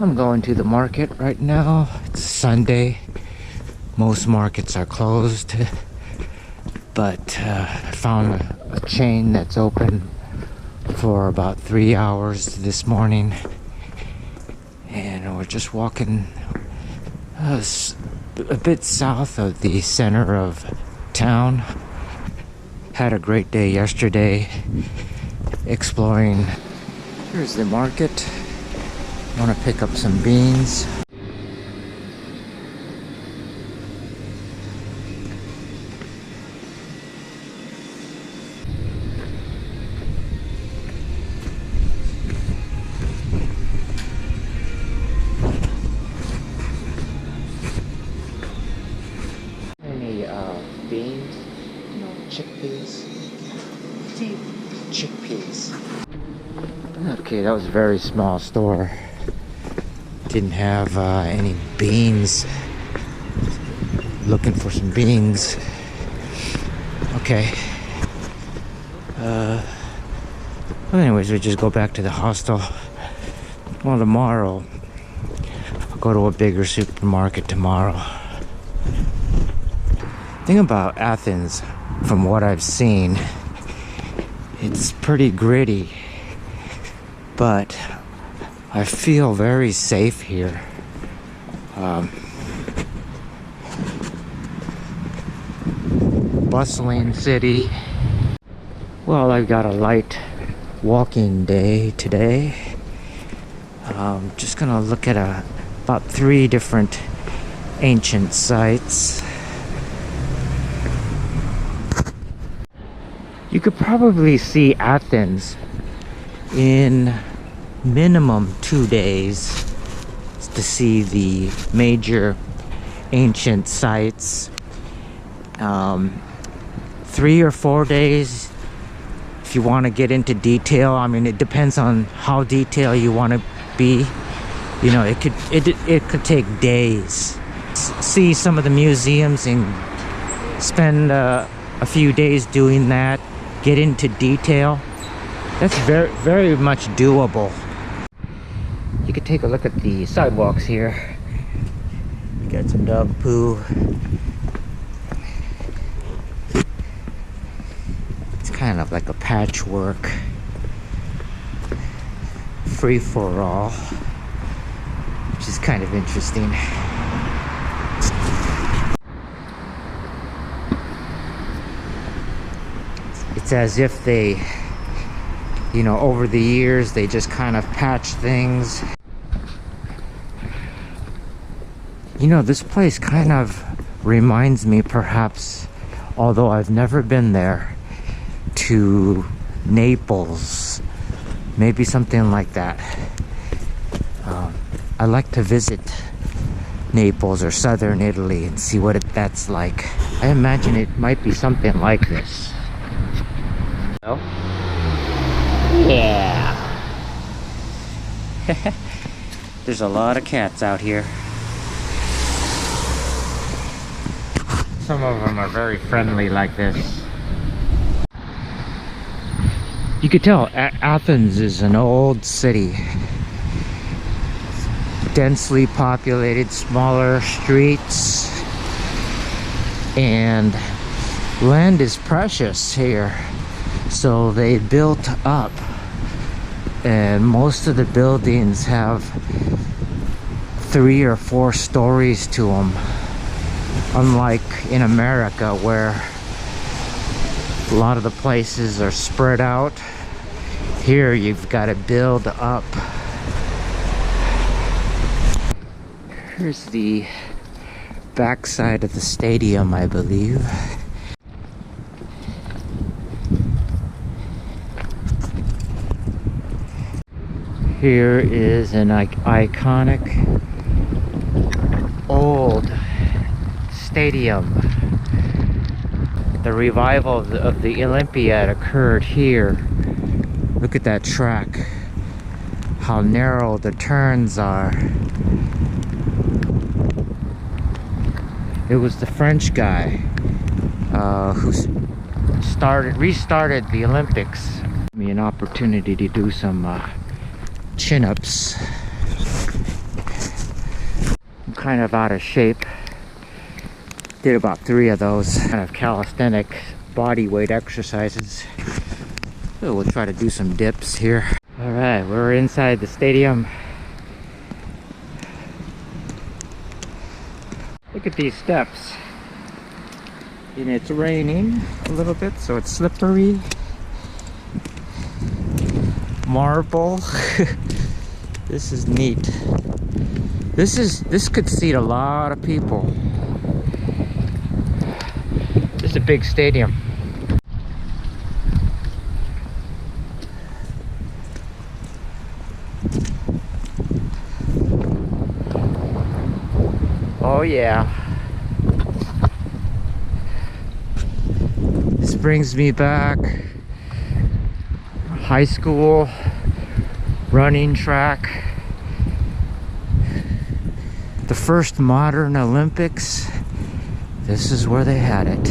I'm going to the market right now. It's Sunday. Most markets are closed, but I found a chain that's open for about 3 hours this morning, and we're just walking a bit south of the center of town. Had a great day yesterday exploring. Here's the market. I want to pick up some beans. Any beans? No. Chickpeas? Chickpeas. Okay, that was a very small store. Didn't have any beans. Looking for some beans. Okay. Well, anyways, we just go back to the hostel. Well, tomorrow I'll go to a bigger supermarket tomorrow. Thing about Athens, from what I've seen, it's pretty gritty, but I feel very safe here. Bustling city. Well, I've got a light walking day today. Just gonna look at about 3 different ancient sites. You could probably see Athens in minimum 2 days to see the major ancient sites. 3 or 4 days if you want to get into detail. I mean, it depends on how detailed you want to be. You know, it could take days. See some of the museums and spend a few days doing that. Get into detail. That's very much doable. You could take a look at the sidewalks here. Got some dog poo. It's kind of like a patchwork, free for all, which is kind of interesting. It's as if they, you know, over the years they just kind of patch things. You know, this place kind of reminds me, perhaps, although I've never been there, to Naples. Maybe something like that. I'd like to visit Naples or southern Italy and see what that's like. I imagine it might be something like this. Oh? Yeah. There's a lot of cats out here. Some of them are very friendly like this. You could tell Athens is an old city. Densely populated, smaller streets, and land is precious here. So they built up, and most of the buildings have 3 or 4 stories to them. Unlike in America, where a lot of the places are spread out, here you've got to build up. Here's the backside of the stadium, I believe. Here is an iconic old stadium. The revival of the Olympiad occurred here. Look at that track. How narrow the turns are. It was the French guy who restarted the Olympics. Gave me an opportunity to do some chin-ups. kind of out of shape. Did about 3 of those kind of calisthenic body weight exercises. So we'll try to do some dips here. All right, we're inside the stadium. Look at these steps. And it's raining a little bit, so it's slippery. Marble. This is neat. This could seat a lot of people. This is a big stadium. Oh yeah. This brings me back. High school, running track. The first modern Olympics. This is where they had it.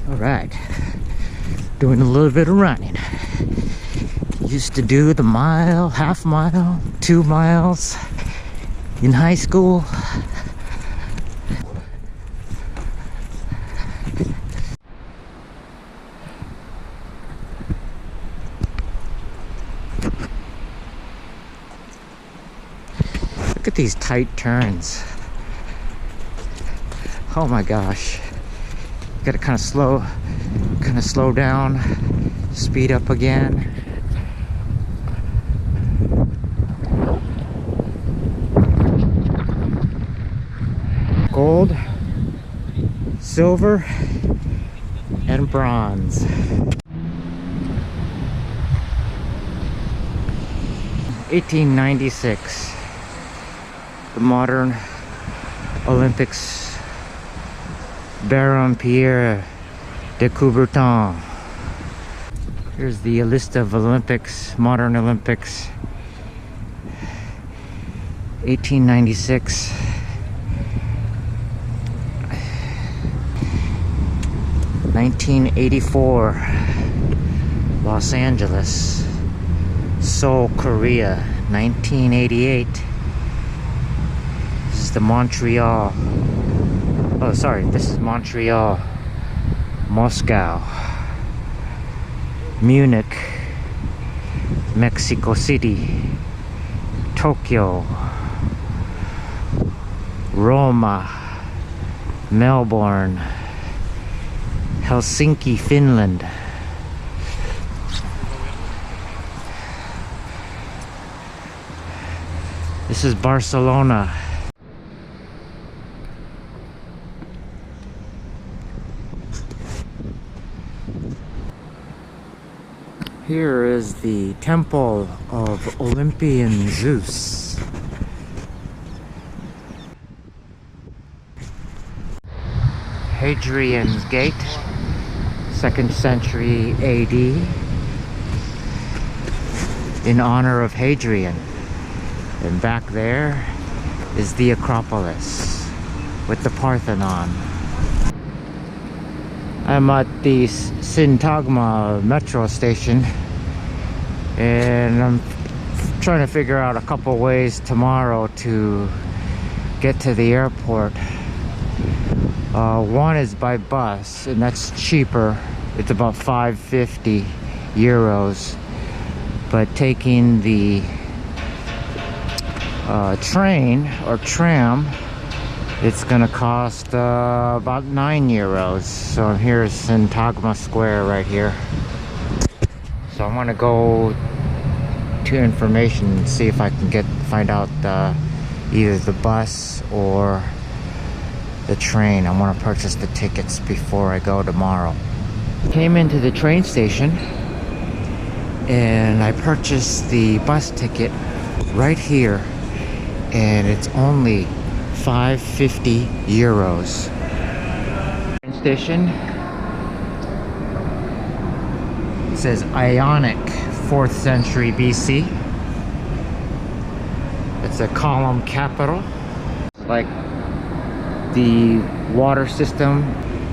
All right. Doing a little bit of running. Used to do the mile, half mile, 2 miles in high school. Look at these tight turns. Oh my gosh. You gotta kind of slow down, speed up again. Gold, silver, and bronze. (1896), the modern Olympics. Baron Pierre de Coubertin. Here's the list of Olympics, modern Olympics. 1896. 1984, Los Angeles. Seoul, Korea. 1988. This is the Montreal. Oh, sorry, this is Montreal. Moscow. Munich. Mexico City. Tokyo. Roma. Melbourne. Helsinki, Finland. This is Barcelona. Here is the temple of Olympian Zeus. Hadrian's Gate. 2nd century AD, in honor of Hadrian. And back there is the Acropolis with the Parthenon. I'm at the Syntagma metro station, and I'm trying to figure out a couple ways tomorrow to get to the airport. One is by bus, and that's cheaper. It's about 550 euros. But taking the train or tram, it's gonna cost about 9 euros. So here's Syntagma Square right here. So I'm gonna go to information and see if I can find out either the bus or the train. I want to purchase the tickets before I go tomorrow. Came into the train station and I purchased the bus ticket right here, and it's only 550 euros. Train station. It says Ionic, 4th century BC. It's a column capital, like the water system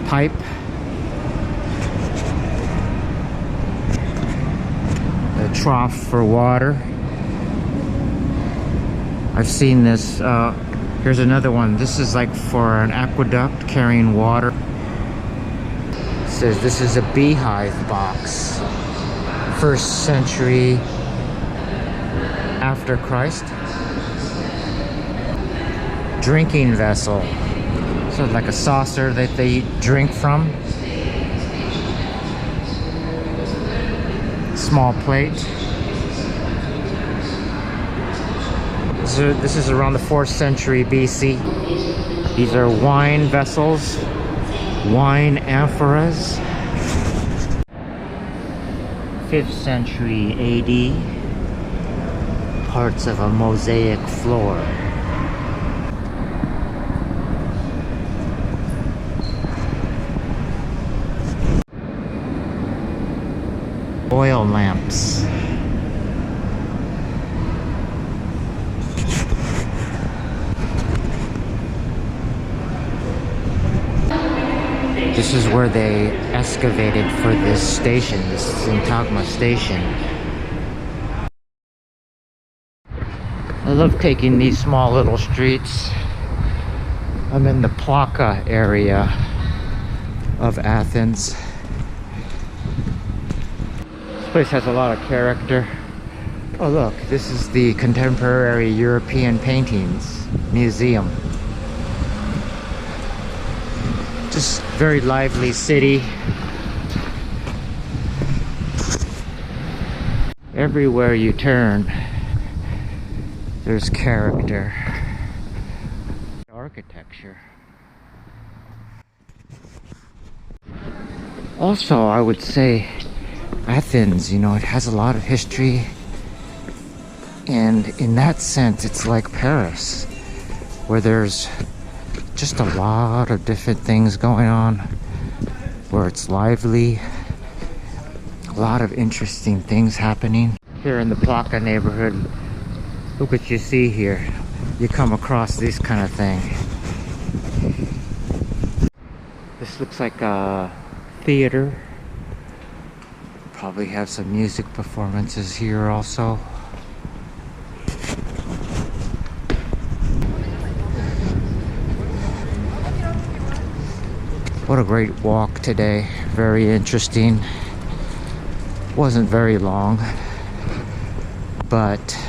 pipe. trough for water. I've seen this. Here's another one. This is like for an aqueduct carrying water. It says this is a beehive box. 1st century after Christ. Drinking vessel. So like a saucer that they drink from. Small plate. So this is around the 4th century BC. These are wine vessels, wine amphoras. 5th century AD. Parts of a mosaic floor. Oil lamps. This is where they excavated for this station, this Syntagma Station. I love taking these small little streets. I'm in the Plaka area of Athens. This place has a lot of character. Oh look, this is the Contemporary European Paintings Museum. Just very lively city. Everywhere you turn, there's character. Architecture. Also, I would say Athens, you know, it has a lot of history, and in that sense it's like Paris, where there's just a lot of different things going on, where it's lively, a lot of interesting things happening. Here in the Plaka neighborhood, look what you see here. You come across this kind of thing. This looks like a theater. Probably have some music performances here also. What a great walk today. Very interesting. Wasn't very long, but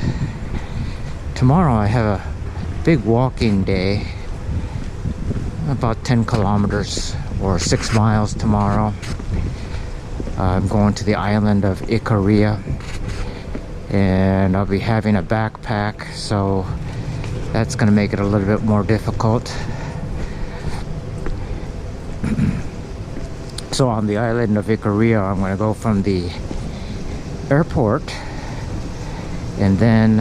tomorrow I have a big walking day. About 10 kilometers or 6 miles tomorrow. I'm going to the island of Icaria, and I'll be having a backpack, so that's going to make it a little bit more difficult. So on the island of Icaria, I'm going to go from the airport and then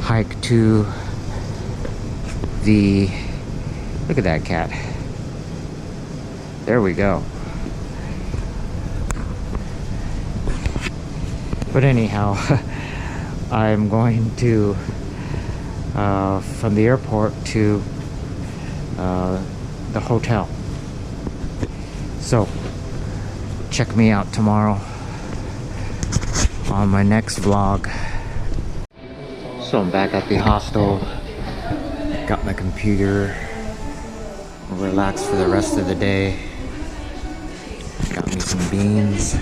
hike to the, look at that cat. There we go. But anyhow, I'm going to from the airport to the hotel. So check me out tomorrow on my next vlog. So I'm back at the hostel, got my computer, relaxed for the rest of the day, got me some beans.